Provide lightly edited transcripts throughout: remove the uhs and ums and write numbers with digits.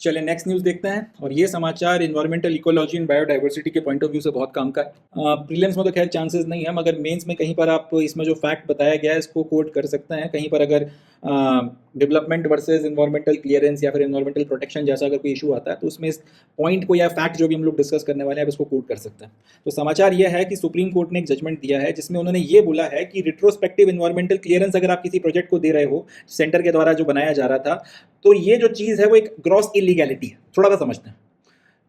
चलिए next news देखते हैं। और ये समाचार इन्वायरमेंटल इकोलॉजी एंड बायोडाइवर्सिटी के पॉइंट ऑफ व्यू से बहुत काम का है। प्रीलिम्स में तो खैर चांसेस नहीं है, मगर मेंस में कहीं पर आप इसमें जो फैक्ट बताया गया है इसको कोट कर सकते हैं। कहीं पर अगर डेवलपमेंट वर्सेस इन्वायरमेंटल क्लियरेंस या फिर इन्वायरमेंटल प्रोटेक्शन जैसा अगर कोई इशू आता है तो उसमें इस पॉइंट को या फैक्ट जो भी हम लोग डिस्कस करने वाले हैं इसको कोट कर सकते हैं। तो समाचार यह है कि सुप्रीम कोर्ट ने एक जजमेंट दिया है जिसमें उन्होंने ये बोला है कि रिट्रोस्पेक्टिव इन्वायरमेंटल क्लियरेंस अगर आप किसी प्रोजेक्ट को दे रहे हो सेंटर के द्वारा जो बनाया जा रहा था, तो ये जो चीज़ है वो एक ग्रॉस इलीगैलिटी है। थोड़ा सा समझते हैं।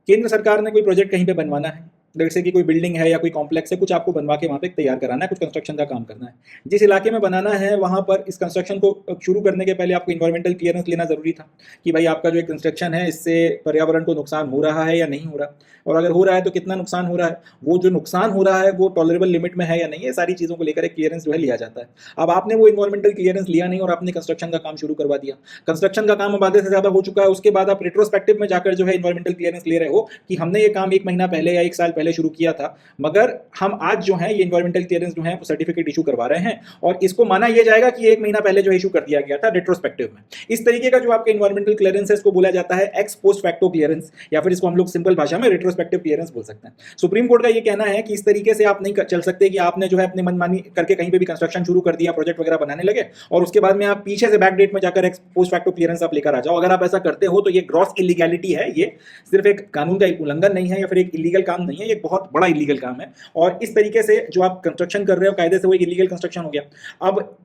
केंद्र सरकार ने कोई प्रोजेक्ट कहीं पे बनवाना है, जैसे कि कोई बिल्डिंग है या कोई कॉम्प्लेक्स है, कुछ आपको बनवा के वहाँ पे तैयार कराना है, कुछ कंस्ट्रक्शन का काम करना है। जिस इलाके में बनाना है वहाँ पर इस कंस्ट्रक्शन को शुरू करने के पहले आपको इन्वायरमेंटल क्लियरेंस लेना जरूरी था कि भाई आपका जो एक कंस्ट्रक्शन है इससे पर्यावरण को नुकसान हो रहा है या नहीं हो रहा, और अगर हो रहा है तो कितना नुकसान हो रहा है, वो जो नुकसान हो रहा है वो टॉलरेबल लिमिट में है या नहीं है, सारी चीज़ों को लेकर एक क्लियरेंस जो है लिया जाता है। अब आपने वो इन्वायरमेंटल क्लियरेंस लिया नहीं और आपने कंस्ट्रक्शन का काम शुरू करवा दिया। कंस्ट्रक्शन का काम अब आधे से ज़्यादा हो चुका है, उसके बाद आप रिट्रोस्पेक्टिव में जाकर जो है इन्वायरमेंटल क्लियरेंस ले रहे हो कि हमने ये काम 1 महीना पहले या 1 साल पहले शुरू किया था, मगर हम आज जो है ये इन्वायरमेंटल क्लियरेंस जो है वो सर्टिफिकेट इशू करवा रहे हैं और इसको माना यह जाएगा कि 1 महीना पहले जो इशू कर दिया गया था रिट्रोस्पेक्टिव में। इस तरीके का जो आपका इन्वायरमेंटल क्लियरेंस है इसको बोला जाता है एक्स पोस्ट फैक्टो क्लियरेंस, या फिर इसको हम लोग सिंपल भाषा में रिट्रोस्पेक्टिव क्लियरेंस बोल सकते हैं। सुप्रीम कोर्ट का ये कहना है कि इस तरीके से आप नहीं चल सकते कि आपने जो है अपनी मनमानी करके कहीं पे भी कंस्ट्रक्शन शुरू कर दिया, प्रोजेक्ट वगैरह बनाने लगे और उसके बाद में आप पीछे से बैक डेट में जाकर एक्स पोस्ट फैक्टो क्लियरेंस आप लेकर आ जाओ। अगर आप ऐसा करते हो तो ये ग्रॉस इलीगैलिटी है, ये सिर्फ एक कानून का उल्लंघन नहीं है या फिर एक इलीगल काम नहीं है, ये बहुत बड़ा इलीगल काम है। और इस तरीके से जो आप कंस्ट्रक्शन कर रहे हो कायदे से वो एक इलीगल कंस्ट्रक्शन हो गया। अब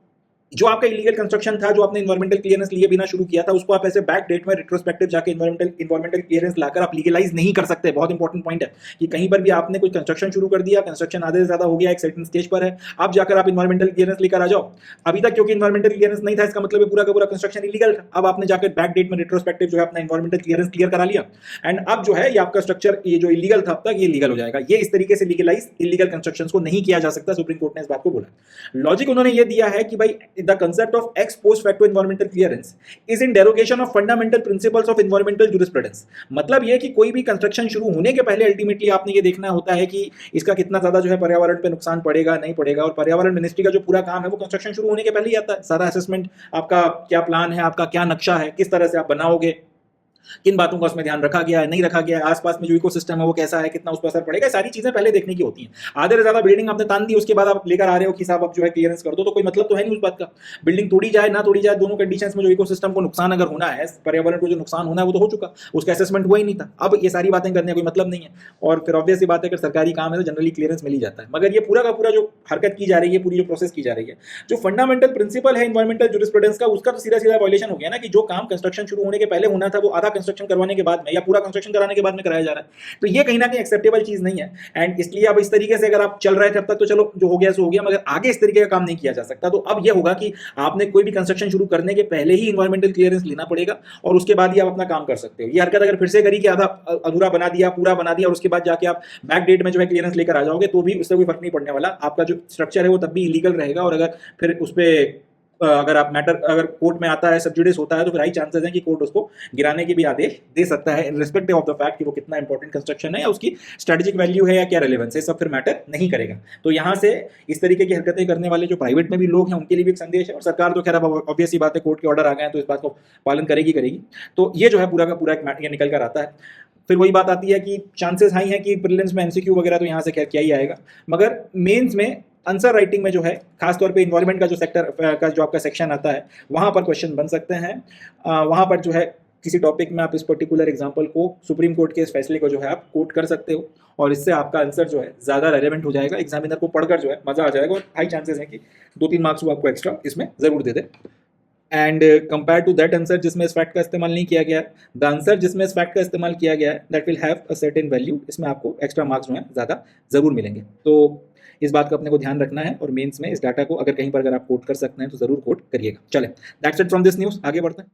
जो आपका इलीगल कंस्ट्रक्शन था, जो आपने इन्वायरमेंटल क्लियरेंस लिए बिना शुरू किया था, उसको आप ऐसे बैक डेट में रिट्रोस्पेक्टिव जाके इन्वायरमेंटल क्लियरेंस लाकर आप लीगलाइज नहीं कर सकते। बहुत इंपॉर्टेंट पॉइंट है कि कहीं पर भी आपने कोई कंस्ट्रक्शन शुरू कर दिया, कंस्ट्रक्शन आधे से ज्यादा हो गया, एक सर्टेन स्टेज पर है, अब जाकर आप इन्वायरमेंटल क्लियरेंस लेकर आ जाओ। अभी तक क्योंकि इन्वायरमेंटल क्लियरेंस नहीं था, इसका मतलब पूरा का पूरा कंस्ट्रक्शन इलीगल था। अब आपने जाकर बैक डेट में रिट्रोस्पेक्टिव जो है अपना इन्वायरमेंटल क्लियरेंस क्लियर करा लिया एंड अब जो है ये आपका स्ट्रक्चर, ये जो इलीगल था अब तक, ये लीगल हो जाएगा। ये इस तरीके से लीगलाइज इलीगल कंस्ट्रक्शन को नहीं किया जा सकता। सुप्रीम कोर्ट ने इस बात को बोला। लॉजिक उन्होंने ये दिया है कि भाई the concept of ex post facto environmental clearance is in derogation of fundamental principles of environmental jurisprudence। मतलब यह कि कोई भी कंस्ट्रक्शन शुरू होने के पहले अल्टीमेटली आपने ये देखना होता है कि इसका कितना ज्यादा जो है पर्यावरण पे नुकसान पड़ेगा नहीं पड़ेगा, और पर्यावरण मिनिस्ट्री का जो पूरा काम है वो कंस्ट्रक्शन शुरू होने के पहले ही आता है। सारा असेसमेंट, आपका क्या प्लान है, आपका क्या नक्शा है, किस तरह से आप बनाओगे, किन बातों का उसमें ध्यान रखा गया है, नहीं रखा गया है, आसपास में जो इकोसिस्टम है वो कैसा है, कितना उस पर असर पड़ेगा, सारी चीजें पहले देखने की होती हैं। आधे से ज्यादा बिल्डिंग आपने तान दी, उसके बाद आप लेकर आ रहे हो कि साहब आप जो है क्लियरेंस कर दो, तो कोई मतलब तो है नहीं उस बात का। बिल्डिंग तोड़ी जाए ना तोड़ी जाए, दोनों कंडीशंस में जो इकोसिस्टम को नुकसान अगर होना है, पर्यावरण को जो नुकसान होना है वो तो हो चुका, उसका असेसमेंट हुआ ही नहीं था। अब ये सारी बातें करने का कोई मतलब नहीं है। और फिर ऑब्वियस बात है, अगर सरकारी काम है तो जनरली क्लियरेंस मिल ही जाता है। मगर ये पूरा का पूरा जो हरकत की जा रही है, पूरी जो प्रोसेस की जा रही है, जो फंडामेंटल प्रिंसिपल है इन्वायरमेंटल ज्यूरिस्प्रूडेंस का, उसका तो सीधा सीधा वायलेशन हो गया ना कि जो काम कंस्ट्रक्शन शुरू होने के पहले होना था वो आधा कंस्ट्रक्शन करवाने के बाद में या पूरा कंस्ट्रक्शन कराने के बाद में कराया जा रहा है। तो ये कहीं ना कहीं एक्सेप्टेबल चीज नहीं है। एंड इसलिए अब इस तरीके से अगर आप चल रहे थे अब तक तो चलो जो हो गया सो हो गया, मगर आगे इस तरीके का काम नहीं किया जा सकता। तो अब ये होगा कि आपने कोई भी कंस्ट्रक्शन शुरू करने के पहले ही इन्वायरमेंटल क्लियरेंस लेना पड़ेगा और उसके बाद ही आप अपना काम कर सकते हो। ये हरकत अगर फिर से करी कि आधा अधूरा बना दिया, पूरा बना दिया और उसके बाद जाके आप बैक डेट में जो है क्लियरेंस लेकर आ जाओगे, तो भी उससे कोई फर्क नहीं पड़ने वाला। आपका जो स्ट्रक्चर है वो तब भी इलीगल रहेगा। और अगर फिर उस पर अगर आप मैटर अगर कोर्ट में आता है, सब जुडिस होता है, तो फिर हाई चांसेस हैं कि कोर्ट उसको गिराने के भी आदेश दे सकता है, रिस्पेक्टिव ऑफ द फैक्ट कि वो कितना इंपॉर्टेंट कंस्ट्रक्शन है या उसकी स्ट्रेटेजिक वैल्यू है या क्या रेलेवेंस है, सब फिर मैटर नहीं करेगा। तो यहाँ से इस तरीके की हरकतें करने वाले जो प्राइवेट में भी लोग हैं उनके लिए भी एक संदेश है। और सरकार तो खैर अब ऑब्वियस ही बात है, कोर्ट के ऑर्डर आ गए हैं तो इस बात को पालन करेगी। तो ये जो है पूरा का पूरा एक मैटर निकल कर आता है। फिर वही बात आती है कि चांसेस हाई है कि प्रीलिम्स में एमसीक्यू वगैरह तो यहाँ से खैर क्या ही आएगा, मगर मेंस में आंसर राइटिंग में जो है खासतौर पे इन्वायरमेंट का जो सेक्टर का जो आपका सेक्शन आता है वहाँ पर क्वेश्चन बन सकते हैं। वहाँ पर जो है किसी टॉपिक में आप इस पर्टिकुलर एग्जांपल को, सुप्रीम कोर्ट के इस फैसले को जो है आप कोट कर सकते हो और इससे आपका आंसर जो है ज़्यादा रेलेवेंट हो जाएगा। एग्जामिनर को पढ़कर जो है मज़ा आ जाएगा और हाई चांसेस हैं कि 2-3 मार्क्स वो आपको एक्स्ट्रा इसमें ज़रूर दे दे। And compare to that answer जिसमें इस फैक्ट का इस्तेमाल नहीं किया गया है, द आंसर जिसमें इस फैक्ट का इस्तेमाल किया गया है that will have a certain value, इसमें आपको एक्स्ट्रा मार्क्स जो है ज़्यादा ज़रूर मिलेंगे। तो इस बात का अपने को ध्यान रखना है और मेंस में इस डाटा को अगर कहीं पर अगर आप कोट कर सकते हैं तो ज़रूर कोट करिएगा। चले, that's it from this news, आगे बढ़ते हैं।